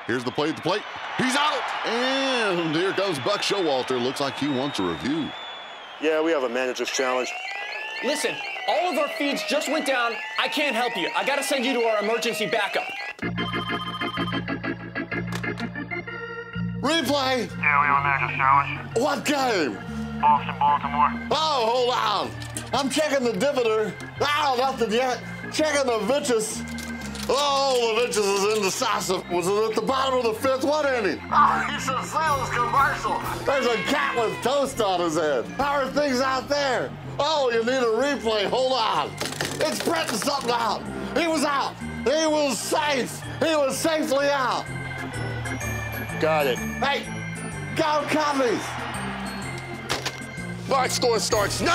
Here's the play at the plate. He's out. And here comes Buck Showalter. Looks like he wants a review. Yeah, we have a manager's challenge. Listen, all of our feeds just went down. I can't help you. I gotta send you to our emergency backup. Replay. Yeah, we have a manager's challenge. What game? Boston, Baltimore. Oh, hold on. I'm checking the dividend. Oh, nothing yet. Checking the Vitches. Oh, the Vitches is indecisive. Was it at the bottom of the fifth? What inning? Oh, he's a sales commercial. There's a cat with toast on his head. How are things out there? Oh, you need a replay. Hold on. It's printing something out. He was out. He was safe. He was safely out. Got it. Hey, go Cubbies. Box score starts now.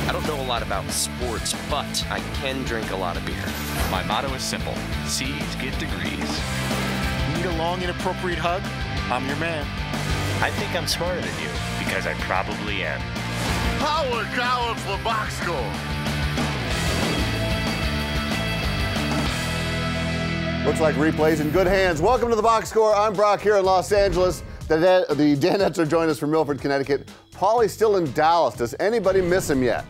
I don't know a lot about sports, but I can drink a lot of beer. My motto is simple: C's get degrees. Need a long, inappropriate hug? I'm your man. I think I'm smarter than you, because I probably am. Howard Collins, the box score. Looks like replay's in good hands. Welcome to the box score. I'm Brock here in Los Angeles. The Danettes are joining us from Milford, Connecticut. Paulie's still in Dallas. Does anybody miss him yet?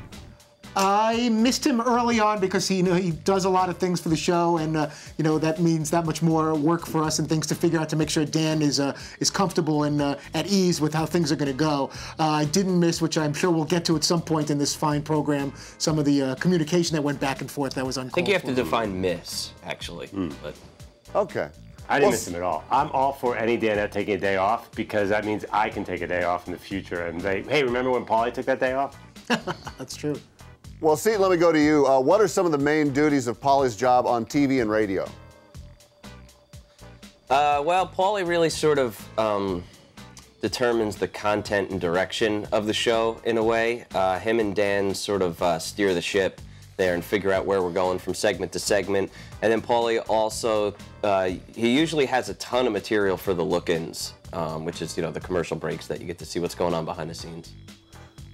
I missed him early on because he does a lot of things for the show, and that means that much more work for us and things to figure out to make sure Dan is comfortable and at ease with how things are going to go. I didn't miss, which I'm sure we'll get to at some point in this fine program, some of the communication that went back and forth that was uncalled for. I think you have to define miss, actually. But. Okay. I didn't miss him at all. I'm all for any Danette taking a day off because that means I can take a day off in the future and say, hey, remember when Paulie took that day off? That's true. Well, Seton, let me go to you. What are some of the main duties of Paulie's job on TV and radio? Well, Paulie really sort of determines the content and direction of the show in a way. Him and Dan sort of steer the ship there and figure out where we're going from segment to segment. And then Paulie also, he usually has a ton of material for the look-ins, which is, the commercial breaks that you get to see what's going on behind the scenes.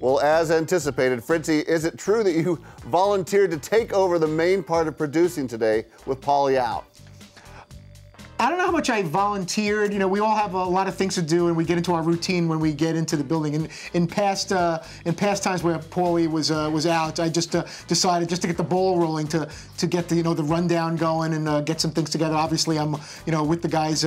Well, as anticipated, Fritzy, is it true that you volunteered to take over the main part of producing today with Paulie out? I don't know how much I volunteered. We all have a lot of things to do, and we get into our routine when we get into the building. And in past times where Paulie was out, I just decided just to get the ball rolling to get the the rundown going and get some things together. Obviously, I'm with the guys.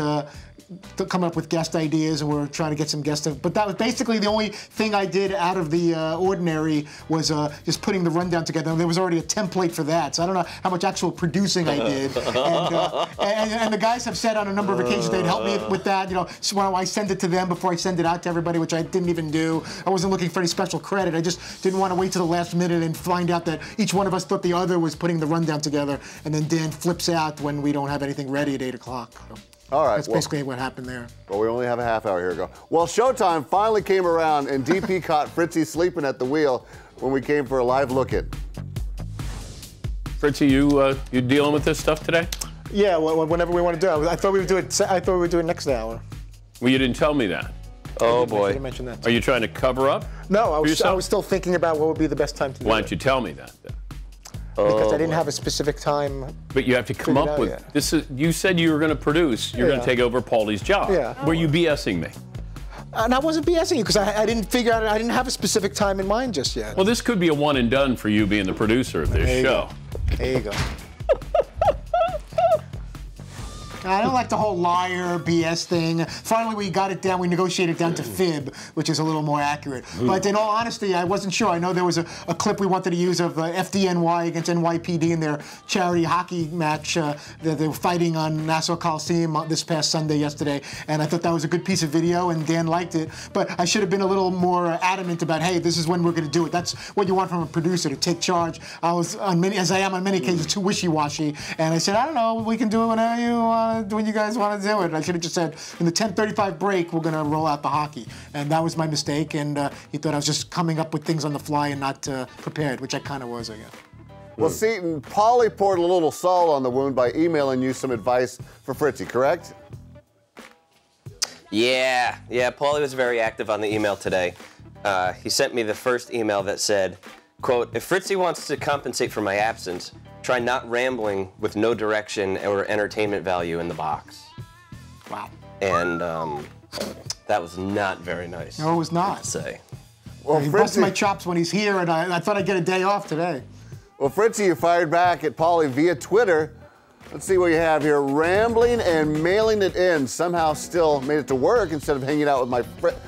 Coming up with guest ideas, and we're trying to get some guests. But that was basically the only thing I did out of the ordinary was just putting the rundown together. And there was already a template for that, so I don't know how much actual producing I did. And the guys have said on a number of occasions they'd help me with that. So I send it to them before I send it out to everybody, which I didn't even do. I wasn't looking for any special credit. I just didn't want to wait till the last minute and find out that each one of us thought the other was putting the rundown together, and then Dan flips out when we don't have anything ready at 8 o'clock. So. All right. That's basically what happened there. Well, we only have a half hour here to go. Well, showtime finally came around, and DP caught Fritzy sleeping at the wheel when we came for a live look-in. Fritzy, you dealing with this stuff today? Yeah, whenever we want to do it. I thought we would do it. I thought we would do it next hour. Well, you didn't tell me that. Oh boy! I didn't mention that. Are you trying to cover up? No, I was still thinking about what would be the best time to do it. Why don't you tell me that then? Because I didn't have a specific time. But you have to come up with this. You said you were going to produce. You're going to take over Paulie's job. Yeah. Were you BSing me? And I wasn't BSing you because I didn't figure out. I didn't have a specific time in mind just yet. Well, this could be a one and done for you being the producer of this show. There you go. I don't like the whole liar BS thing. Finally, we got it down. We negotiated down to fib, which is a little more accurate. But in all honesty, I wasn't sure. I know there was a clip we wanted to use of FDNY against NYPD in their charity hockey match that they were fighting on Nassau Coliseum this past Sunday yesterday. And I thought that was a good piece of video, and Dan liked it. But I should have been a little more adamant about, hey, this is when we're going to do it. That's what you want from a producer, to take charge. I was, as I am on many occasions, too wishy-washy. And I said, I don't know, we can do it whenever you want. When you guys want to do it. I should have just said, in the 10:35 break, we're going to roll out the hockey. And that was my mistake, and he thought I was just coming up with things on the fly and not prepared, which I kind of was, I guess. Well, Seton, Paulie poured a little salt on the wound by emailing you some advice for Fritzy, correct? Yeah, Paulie was very active on the email today. He sent me the first email that said, quote, if Fritzy wants to compensate for my absence, Try not rambling with no direction or entertainment value in the box. Wow. And that was not very nice. No, it was not. To say. Well, He Fritzy, busted my chops when he's here, and I thought I'd get a day off today. well, Fritzy, you fired back at Paulie via Twitter. Let's see what you have here. Rambling and mailing it in. Somehow still made it to work instead of hanging out with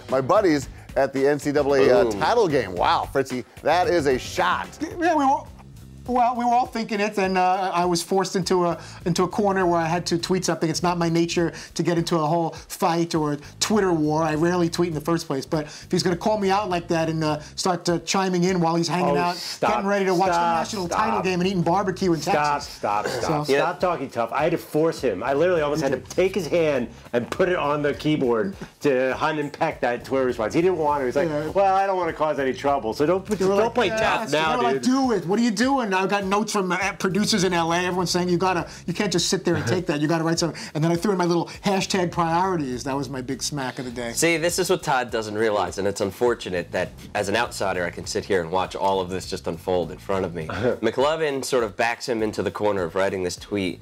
my buddies at the NCAA title game. Wow, Fritzy, that is a shot. Yeah, we were all thinking it, and I was forced into a corner where I had to tweet something. It's not my nature to get into a whole fight or Twitter war. I rarely tweet in the first place. But if he's going to call me out like that and start chiming in while he's hanging out, getting ready to watch the national title game and eating barbecue in Texas. Stop talking tough. I had to force him. I literally almost had to take his hand and put it on the keyboard to hunt and peck that Twitter response. He didn't want to. He's like, well, I don't want to cause any trouble, so don't play tough now, dude. Like, do it. What are you doing? I got notes from producers in LA. Everyone's saying you can't just sit there and take that. You got to write something. And then I threw in my little hashtag priorities. That was my big smack of the day. See, this is what Todd doesn't realize, and it's unfortunate that as an outsider, I can sit here and watch all of this just unfold in front of me. McLovin sort of backs him into the corner of writing this tweet,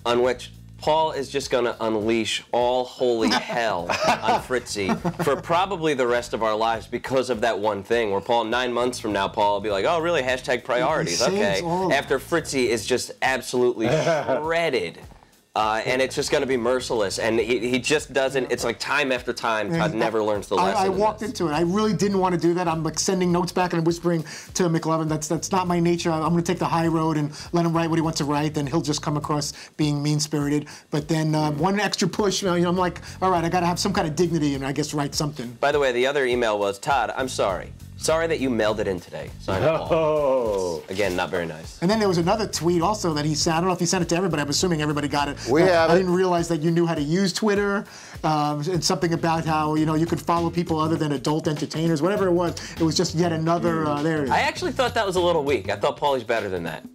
on which Paul is just going to unleash all holy hell on Fritzy for probably the rest of our lives because of that one thing where Paul, 9 months from now, Paul will be like, oh, really, hashtag priorities, okay. After Fritzy is just absolutely shredded. And it's just going to be merciless. And he just doesn't, it's like time after time, Todd never learns the lesson. I walked into it. I really didn't want to do that. I'm like sending notes back and whispering to McLovin, that's not my nature. I'm going to take the high road and let him write what he wants to write. Then he'll just come across being mean-spirited. But then one extra push, I'm like, all right, I got to have some kind of dignity and I guess write something. By the way, the other email was, Todd, I'm sorry. Sorry that you mailed it in today. Signed Paul. Again, not very nice. And then there was another tweet also that he sent. I don't know if he sent it to everybody. I'm assuming everybody got it. We have it. I didn't realize that you knew how to use Twitter. And something about how you could follow people other than adult entertainers. Whatever it was just yet another. There it is. I actually thought that was a little weak. I thought Paulie's better than that.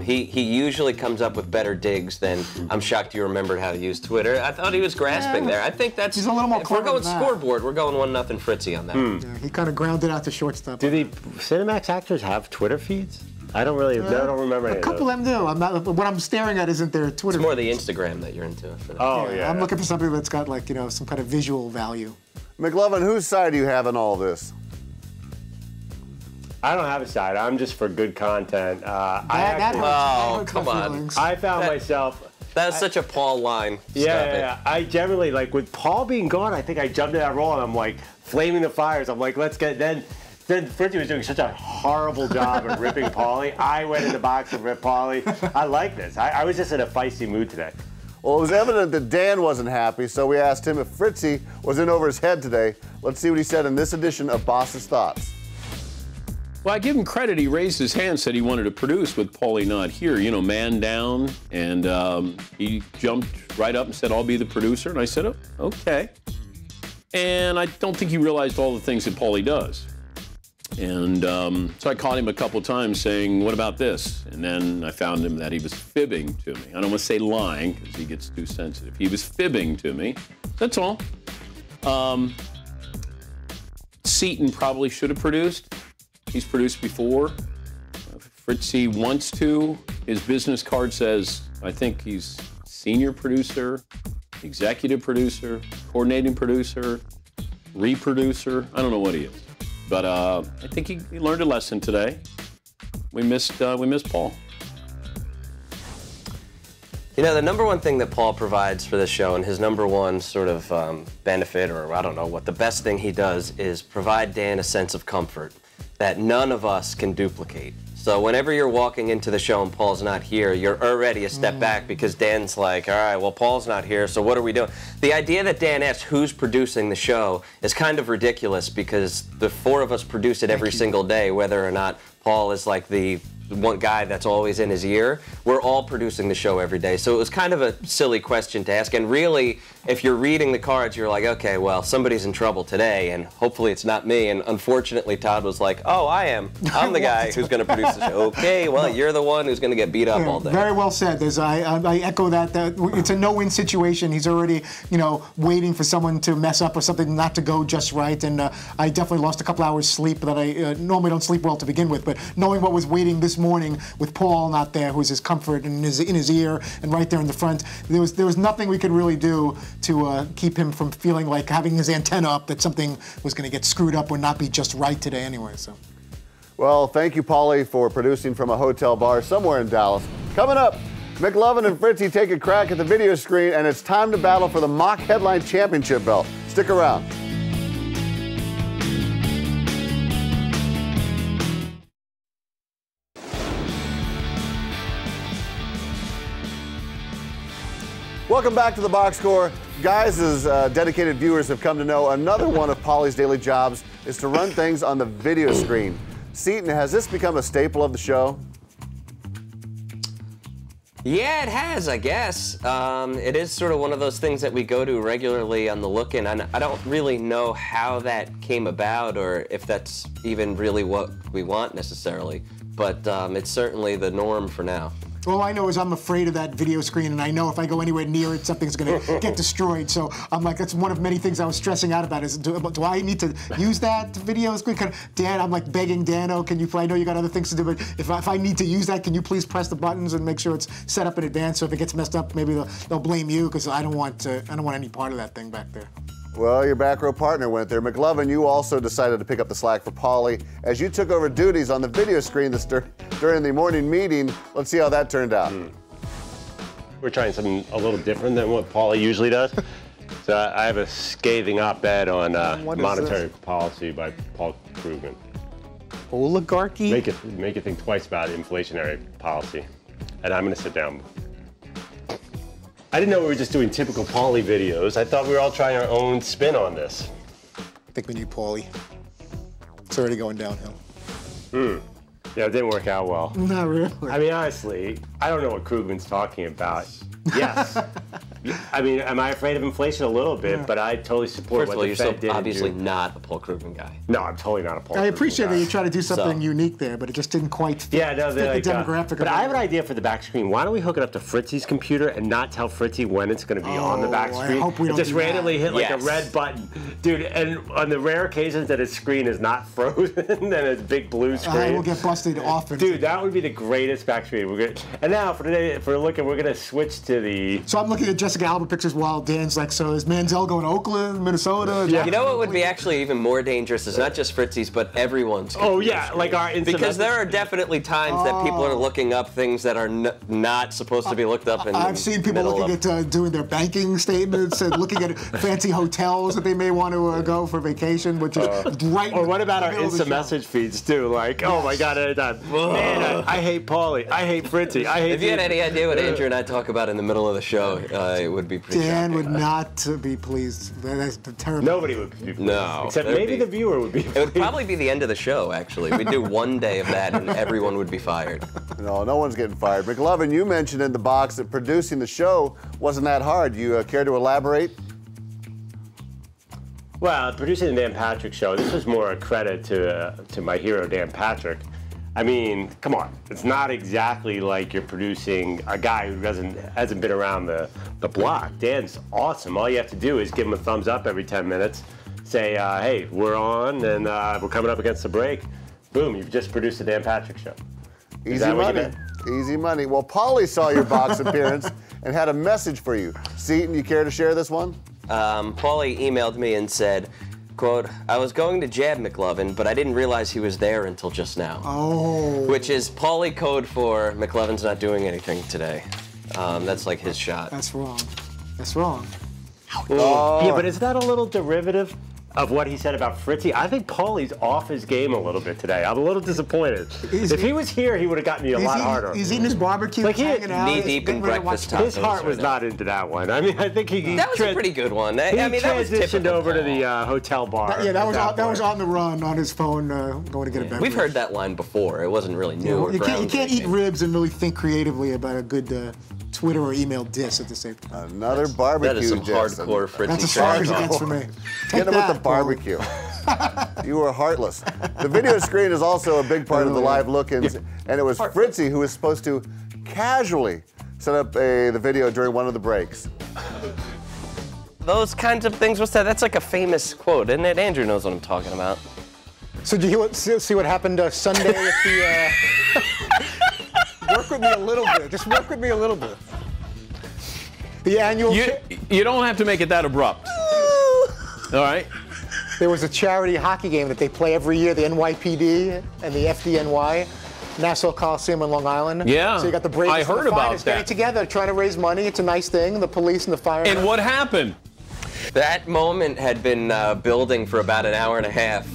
He usually comes up with better digs than I'm shocked you remembered how to use Twitter. I thought he was grasping there. I think that's. He's a little more if we're clever going than that. scoreboard, we're going 1-0 Fritzy on that. Yeah, he kind of grounded out the shortstop. Do the Cinemax actors have Twitter feeds? I don't remember any A couple of them do. What I'm staring at isn't their Twitter. It's more the Instagram that you're into. For that. Oh, yeah. I'm looking for something that's got some kind of visual value. McLovin, whose side do you have in all this? I don't have a side. I'm just for good content. Come on. I found myself. That's such a Paul line. Yeah. I generally, like, with Paul being gone, I think I jumped in that role and I'm like, flaming the fires. I'm like, let's get, then Fritzy was doing such a horrible job of ripping Paulie. I went in the box and ripped Paulie. I like this. I was just in a feisty mood today. Well, it was evident that Dan wasn't happy, so we asked him if Fritzy was in over his head today. Let's see what he said in this edition of Boss's Thoughts. Well, I give him credit. He raised his hand, said he wanted to produce with Paulie not here, man down. And he jumped right up and said, I'll be the producer. And I said, oh, okay. And I don't think he realized all the things that Paulie does. And so I caught him a couple times saying, what about this? And then I found him that he was fibbing to me. I don't want to say lying because he gets too sensitive. He was fibbing to me. That's all. Seaton probably should have produced. He's produced before. Fritzy wants to. His business card says, I think he's senior producer, executive producer, coordinating producer, reproducer. I don't know what he is. But I think he learned a lesson today. We missed Paul. The number one thing that Paul provides for this show, and his number one sort of benefit, or I don't know what the best thing he does, is provide Dan a sense of comfort that none of us can duplicate. So whenever you're walking into the show and Paul's not here, you're already a step back because Dan's like, all right, well, Paul's not here, so what are we doing? The idea that Dan asks who's producing the show is kind of ridiculous because the four of us produce it every single day, whether or not Paul is like the one guy that's always in his ear. We're all producing the show every day. So it was kind of a silly question to ask. And really, if you're reading the cards, you're like, okay, well, somebody's in trouble today, and hopefully it's not me. And unfortunately, Todd was like, oh, I am. I'm the guy who's going to produce the show. Okay, well, you're the one who's going to get beat up all day. Very well said. I echo that. It's a no-win situation. He's already, waiting for someone to mess up or something not to go just right. And I definitely lost a couple hours sleep that I normally don't sleep well to begin with. But knowing what was waiting this this morning with Paul not there, who's his comfort and in his ear and right there in the front. There was nothing we could really do to keep him from feeling like having his antenna up that something was going to get screwed up or not be just right today anyway. So. Well, thank you, Paulie, for producing from a hotel bar somewhere in Dallas. Coming up, McLovin and Fritzy take a crack at the video screen, and it's time to battle for the mock headline championship belt. Stick around. Welcome back to the Box Score. Guys, as dedicated viewers have come to know, another one of Paulie's daily jobs is to run things on the video screen. Seton, has this become a staple of the show? Yeah, it has, I guess. It is sort of one of those things that we go to regularly on the look-in, and I don't really know how that came about or if that's even really what we want necessarily, but it's certainly the norm for now. All I know is I'm afraid of that video screen, and I know if I go anywhere near it, something's going to get destroyed. So I'm like, that's one of many things I was stressing out about is, do I need to use that video screen? Dan, I'm like begging Dano, can you play? I know you got other things to do, but if I need to use that, can you please press the buttons and make sure it's set up in advance? So if it gets messed up, maybe they'll blame you because I don't want any part of that thing back there. Well, your back row partner went there. McLovin, you also decided to pick up the slack for Paulie as you took over duties on the video screen during the morning meeting. Let's see how that turned out. We're trying something a little different than what Paulie usually does. So I have a scathing op-ed on monetary policy by Paul Krugman. Oligarchy? Make it think twice about inflationary policy. And I'm going to sit down. I didn't know we were just doing typical Paulie videos. I thought we were all trying our own spin on this. I think we need Paulie. It's already going downhill. Yeah, it didn't work out well. Not really. I mean, honestly, I don't know what Krugman's talking about. Yes. I mean, am I afraid of inflation? A little bit, but I totally support what the Fed did. Obviously not a Paul Krugman guy. No, I'm totally not a Paul Krugman I appreciate that you try to do something unique there, but it just didn't quite fit, fit the demographic. But I have an idea for the back screen. Why don't we hook it up to Fritzy's computer and not tell Fritzy when it's going to be on the back screen? I hope we don't just do randomly hit like a red button. Dude, and on the rare occasions that his screen is not frozen and it's big blue screen. We'll get busted often. Dude, that would be the greatest back screen. And now for today, we're going to switch to the... So I'm looking at Jessica Alba pictures while Dan's like, so is Manziel going to Oakland, Minnesota? Yeah. You know what would be actually even more dangerous is not just Fritzy's, but everyone's. Oh yeah, like our instant because there are definitely times that people are looking up things that are not supposed to be looked up. I've seen people looking at doing their banking statements and looking at fancy hotels that they may want to go for vacation, which is right. Or what about our instant message feeds too? Like, oh my God, man, I hate Paulie, I hate Fritzy, I hate. If you had any idea what Andrew and I talk about in the middle of the show, it would be pretty. Dan would not be pleased. That's terrible. Nobody would be pleased. No. Except maybe the viewer would be pleased. It would probably be the end of the show, actually. We'd do one day of that and everyone would be fired. No one's getting fired. McLovin, you mentioned in the box that producing the show wasn't that hard. You care to elaborate? Well, producing the Dan Patrick Show, this was more a credit to my hero, Dan Patrick. I mean, come on. It's not exactly like you're producing a guy who hasn't been around the block. Dan's awesome. All you have to do is give him a thumbs up every 10 minutes, say, hey, we're on, and we're coming up against the break. Boom, you've just produced the Dan Patrick Show. Easy money. Easy money. Well, Paulie saw your box appearance and had a message for you. Seton, you care to share this one? Paulie emailed me and said, quote, I was going to jab McLovin, but I didn't realize he was there until just now. Oh. Which is Paulie code for McLovin's not doing anything today. That's like his shot. That's wrong. That's wrong. Yeah, but is that a little derivative of what he said about Fritzy? I think Paulie's off his game a little bit today. I'm a little disappointed. If he was here, he would have gotten me a lot harder. He's eating his barbecue, like hanging out. Knee-deep in breakfast tacos. His heart was not into that one. I mean, I think he... That was a pretty good one. I mean, that was transitioned over to the hotel bar. That was on the run on his phone, going to get a beverage. We've heard that line before. It wasn't really new. You can't eat ribs and really think creatively about a good Twitter or email diss at the same time. Another barbecue That is some diss. hardcore Fritzy. That's as far as it gets for me. Get him with the barbecue. You were heartless. The video screen is also a big part of the live look-ins, and it was Fritzy who was supposed to casually set up the video during one of the breaks. Those kinds of things, what's that? That's like a famous quote, isn't it? Andrew knows what I'm talking about. So did you see what happened Sunday at the... with me a little bit. Just work with me a little bit. The annual. You don't have to make it that abrupt. All right. There was a charity hockey game that they play every year, the NYPD and the FDNY, Nassau Coliseum in Long Island. Yeah. So you got the Braves I and heard the about Finest that. getting together, trying to raise money. It's a nice thing. The police and the fire. And what happened? That moment had been building for about an hour and a half,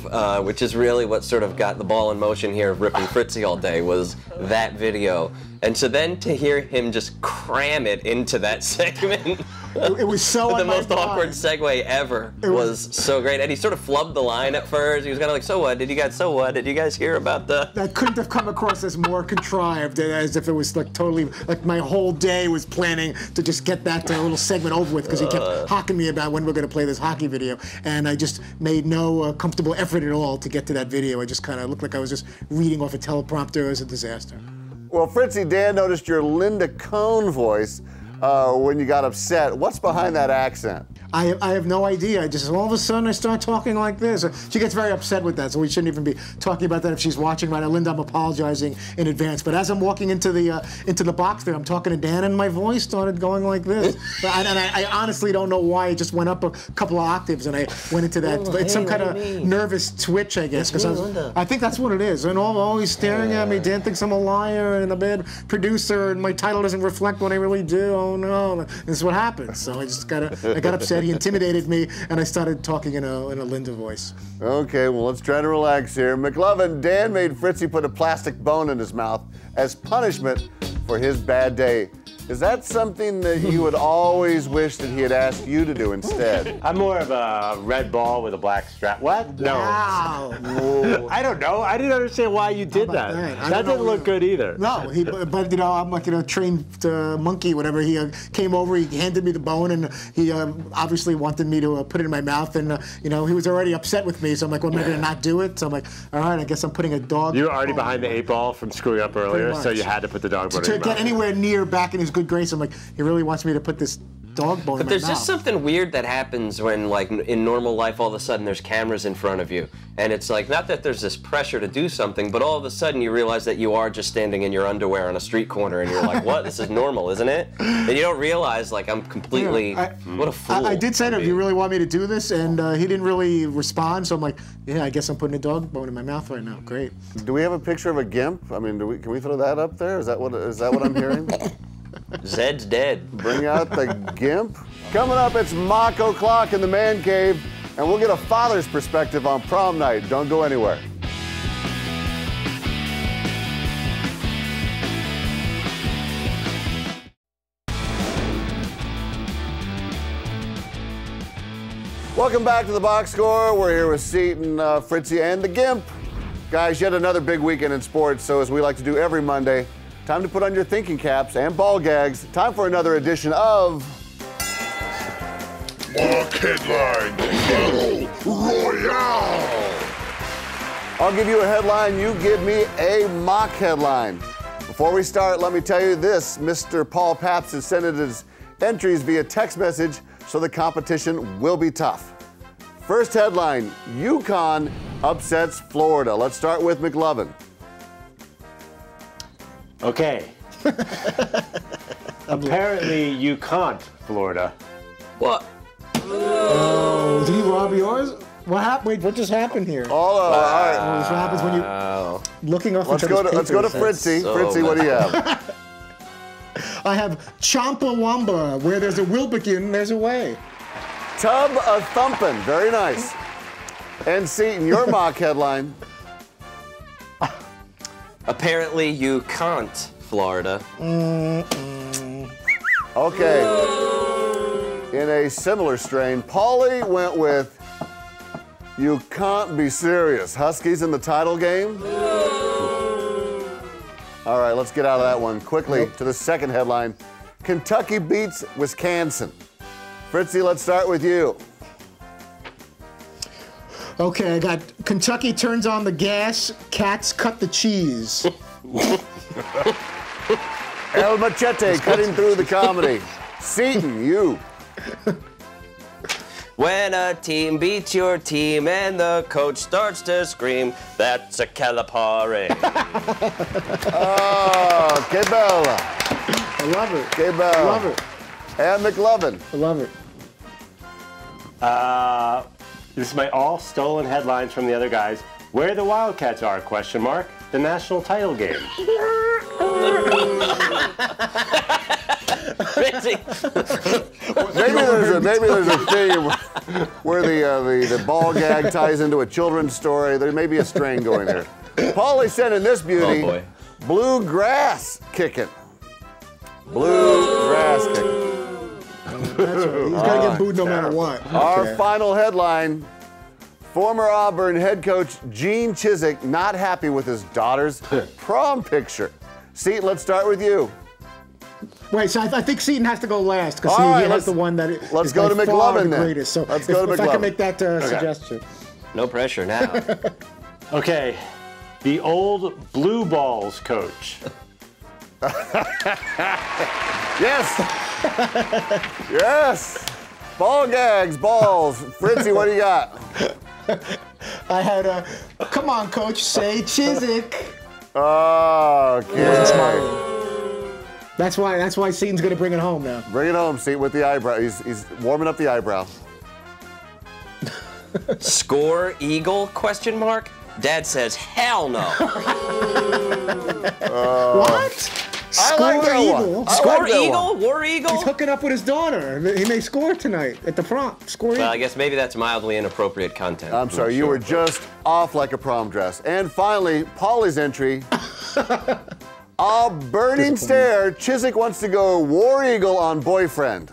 which is really what sort of got the ball in motion here of ripping Fritzy all day, was that video. And so then to hear him just cram it into that segment. It was so the most awkward segue ever. Was so great. And he sort of flubbed the line at first. He was kind of like, so what? Did you guys hear about the... That couldn't have come across as more contrived, as if it was like totally, like my whole day was planning to just get that little segment over with, because he kept hawking me about when we're going to play this hockey video. And I just made no comfortable effort at all to get to that video. I just kind of looked like I was just reading off a teleprompter. It was a disaster. Well, Fritzy, Dan noticed your Linda Cohn voice when you got upset. What's behind that accent? I have no idea. I just all of a sudden I start talking like this. She gets very upset with that, so we shouldn't even be talking about that if she's watching right now. Linda, I'm apologizing in advance. But as I'm walking into the box there, I'm talking to Dan, and my voice started going like this. And I honestly don't know why. It just went up a couple of octaves, and I went into that. It's some kind of nervous twitch, I guess, because I think that's what it is. And always staring at me. Dan thinks I'm a liar and a bad producer, and my title doesn't reflect what I really do. Oh no, this is what happens. So I got upset. He intimidated me, and I started talking in a Linda voice. Okay, well, let's try to relax here. McLovin, Dan made Fritzy put a plastic bone in his mouth as punishment for his bad day. Is that something that you would always wish that he had asked you to do instead? I'm more of a red ball with a black strap. What? No. Wow. I don't know. I didn't understand why you did that. That didn't look good either. No, but you know, I'm like a trained monkey, whatever. He came over, he handed me the bone, and he obviously wanted me to put it in my mouth, and you know, he was already upset with me. So I'm like, well, am I going to not do it? So I'm like, all right, I guess I'm putting a dog. You were already behind the 8 ball from screwing up earlier, so you had to put the dog bone in your mouth. To get anywhere near back in his good grace, I'm like, he really wants me to put this dog bone in my mouth. But there's just something weird that happens when, like, in normal life, all of a sudden there's cameras in front of you. And it's like, not that there's this pressure to do something, but all of a sudden you realize that you are just standing in your underwear on a street corner, and you're like, what? This is normal, isn't it? And you don't realize, like, I'm completely, what a fool. I did say to him, do you really want me to do this? And he didn't really respond, so I'm like, yeah, I guess I'm putting a dog bone in my mouth right now. Great. Do we have a picture of a gimp? I mean, can we throw that up there? Is that what I'm hearing? Zed's dead. Bring out the gimp. Coming up, it's Mock O'Clock in the Man Cave, and we'll get a father's perspective on prom night. Don't go anywhere. Welcome back to the Box Score. We're here with Seton, Fritzy, and the Gimp. Guys, yet another big weekend in sports, so as we like to do every Monday, time to put on your thinking caps and ball gags. Time for another edition of... Mock Headline Battle Royale! I'll give you a headline, you give me a mock headline. Before we start, let me tell you this. Mr. Paul Pabst has sent in his entries via text message, so the competition will be tough. First headline, UConn upsets Florida. Let's start with McLovin. Okay. Apparently you can't, Florida. What? Oh, did he rob yours? What happened? Wait, what just happened here? All right. Oh, this is what happens when you looking off. Let's go to Fritzy. So Fritzy, what do you have? I have Chompawamba. Where there's a Wilbekin, there's a way. Tub a thumpin'. Very nice. And Seton, your mock headline. Apparently you can't, Florida. Okay. In a similar strain, Paulie went with you can't be serious. Huskies in the title game? All right, let's get out of that one quickly to the second headline. Kentucky beats Wisconsin. Fritzy, let's start with you. Okay, I got Kentucky turns on the gas, cats cut the cheese. El Machete cutting through the comedy. Seton, you. When a team beats your team and the coach starts to scream, that's a Calipari. Oh, Que bella. I love it. Que bella. I love it. And McLovin. I love it. This is my all stolen headlines from the other guys. Where the Wildcats are, question mark. The national title game. maybe there's a theme where the ball gag ties into a children's story. There may be a string going there. Paulie sent in this beauty. Oh boy. Bluegrass kicking. Bluegrass kicking. That's right. He's got to get booed no matter what. Our final headline. Former Auburn head coach Gene Chizik not happy with his daughter's prom picture. Seton, let's start with you. Wait, so I think Seton has to go last because All right, he has the one that let's is go to by far McLovin the then. greatest. So Let's go to if I McLovin. can make that suggestion. No pressure now. Okay, the old Blue Balls coach. Yes. Yes. Ball gags, balls. Fritzy, what do you got? I had come on, coach, say Chizik. Okay. That's why Seton's gonna bring it home now. Bring it home, Seton, with the eyebrow. He's warming up the eyebrow. Score Eagle, question mark? Dad says, hell no. What? I like that Eagle. one. I Score like that Eagle? one. War Eagle? He's hooking up with his daughter. He may score tonight at the prom. Score Well, I Eagle. guess maybe that's mildly inappropriate content. I'm sorry, you were just off like a prom dress. And finally, Paulie's entry. A burning stare. Chizik wants to go War Eagle on boyfriend.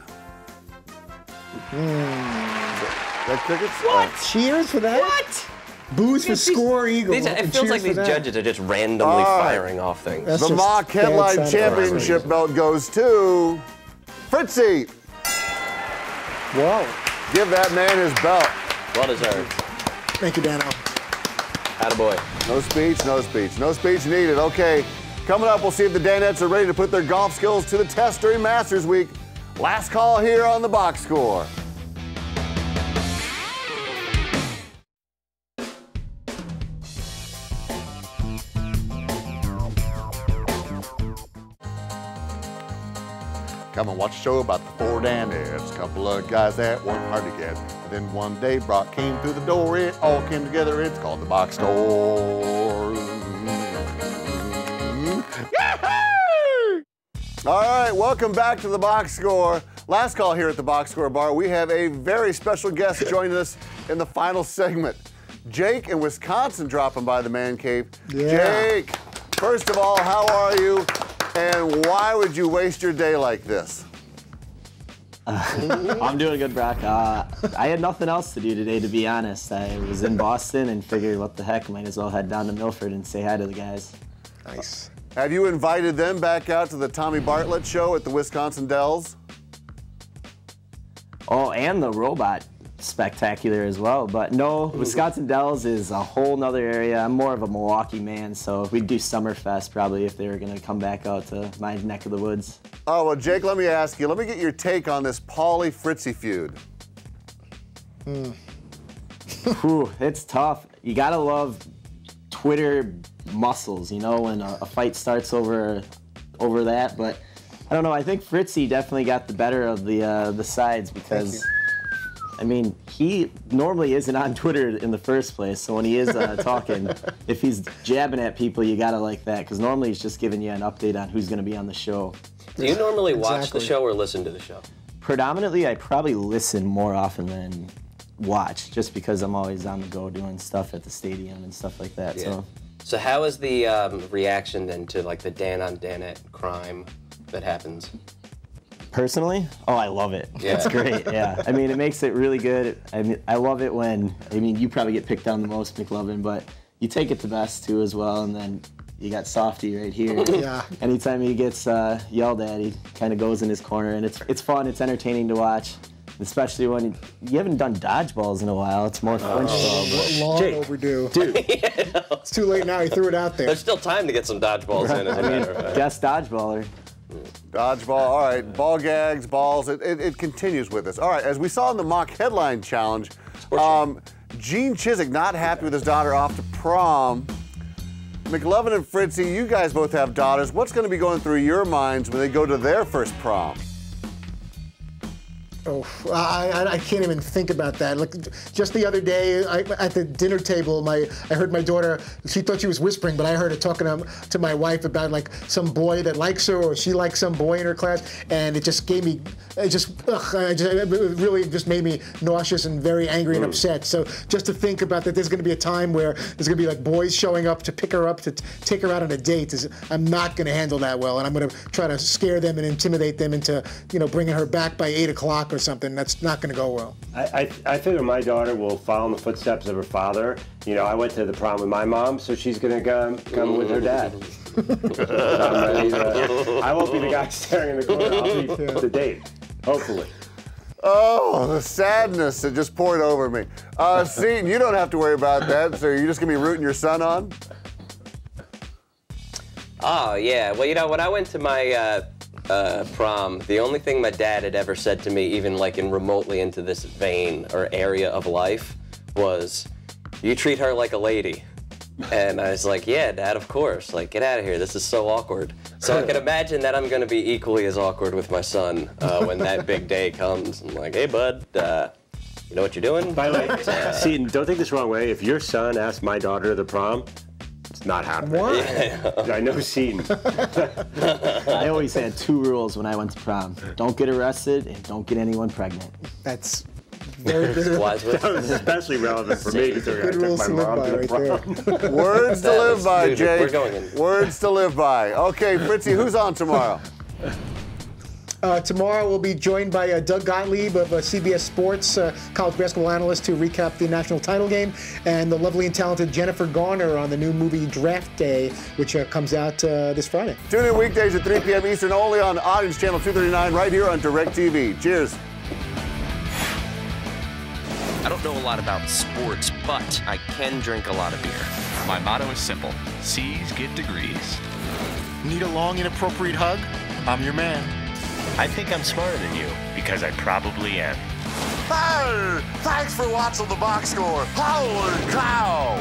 That crickets? What? Cheers for that? What? Booze for Score Eagle. It and feels cheers like for these that. judges are just randomly firing off things. That's The just mock bad headline sound championship belt goes to Fritzy. Whoa. Give that man his belt. Well deserved. Thank you, Dano. Attaboy. No speech, no speech. No speech needed. Okay, coming up, we'll see if the Danettes are ready to put their golf skills to the test during Masters Week. Last call here on the box score. Come and watch a show about the four Danettes. Couple of guys that work hard to get. And then one day Brock came through the door. It all came together. It's called the box score. Yahoo! All right, welcome back to the box score. Last call here at the box score bar. We have a very special guest joining us in the final segment. Jake in Wisconsin dropping by the man cave. Yeah. Jake, first of all, how are you? And why would you waste your day like this? I'm doing good, Brock. I had nothing else to do today, to be honest. I was in Boston and figured, what the heck, might as well head down to Milford and say hi to the guys. Nice. Have you invited them back out to the Tommy Bartlett show at the Wisconsin Dells? Oh, and the robot spectacular as well. But no, Wisconsin Dells is a whole nother area. I'm more of a Milwaukee man, so we'd do Summerfest probably if they were going to come back out to my neck of the woods. Oh, well, Jake, let me ask you. Let me get your take on this Paulie-Fritzy feud. Whew, it's tough. You got to love Twitter muscles, you know, when a fight starts over that. But I don't know. I think Fritzy definitely got the better of the sides because, I mean, he normally isn't on Twitter in the first place. So when he is talking, if he's jabbing at people, you gotta like that because normally he's just giving you an update on who's gonna be on the show. Do you normally watch the show or listen to the show? Predominantly, I probably listen more often than watch, just because I'm always on the go doing stuff at the stadium and stuff like that. Yeah. So how is the reaction then to like the Dan on Danette crime that happens? Personally, oh, I love it. Yeah. It's great. Yeah, I mean, it makes it really good. I mean, I love it when, I mean, you probably get picked on the most, McLovin, but you take it the best too as well, and then you got Softy right here. Yeah. Anytime he gets yelled at, he kind of goes in his corner, and it's fun. It's entertaining to watch, especially when you haven't done dodgeballs in a while. It's more flinch ball. Long Jake, overdue. dude, It's too late now. He threw it out there. There's still time to get some dodgeballs in, as a matter of fact. guest dodgeballer. Dodgeball, all right, ball gags, balls, it continues with us. All right, as we saw in the mock headline challenge, Gene Chizik not happy with his daughter off to prom. McLovin and Fritzy, you guys both have daughters. What's going to be going through your minds when they go to their first prom? Oh, I can't even think about that. Like, just the other day, at the dinner table, I heard my daughter, she thought she was whispering, but I heard her talking to my wife about like some boy that likes her, or she likes some boy in her class, and it just gave me, it really just made me nauseous and very angry and upset. So just to think about that there's going to be a time where there's going to be like boys showing up to pick her up, to take her out on a date, I'm not going to handle that well, and I'm going to try to scare them and intimidate them into, bringing her back by 8 o'clock or something. That's not going to go well. I figure my daughter will follow in the footsteps of her father. I went to the prom with my mom, so she's going to come with her dad. I won't be the guy staring in the corner. I'll be the date, hopefully. Oh, the sadness that just poured over me. Seton, you don't have to worry about that, so you're just going to be rooting your son on? Oh, yeah. Well, when I went to my prom, the only thing my dad had ever said to me, even like in remotely into this vein or area of life, was, "You treat her like a lady." And I was like, "Yeah, Dad, of course. Like, get out of here. This is so awkward." So I can imagine that I'm going to be equally as awkward with my son when that big day comes. I'm like, "Hey, bud, you know what you're doing?" By the way, see, don't take this the wrong way. If your son asked my daughter to the prom, it's not happening. Why? Yeah. I know Seton. I always had 2 rules when I went to prom. Don't get arrested and don't get anyone pregnant. That's very good. That was especially relevant for me considering I Good took rules my to live mom by to the right prom. there. Words to live by, Dude, Jake. we're going in. Words to live by. Okay, Fritzy, who's on tomorrow? Tomorrow we'll be joined by Doug Gottlieb of CBS Sports, college basketball analyst, to recap the national title game, and the lovely and talented Jennifer Garner on the new movie Draft Day, which comes out this Friday. Tune in weekdays at 3 p.m. Eastern only on Audience Channel 239 right here on DirecTV. Cheers. I don't know a lot about sports, but I can drink a lot of beer. My motto is simple: C's get degrees. Need a long, inappropriate hug? I'm your man. I think I'm smarter than you because I probably am. Hey, thanks for watching the box score. Holy cow!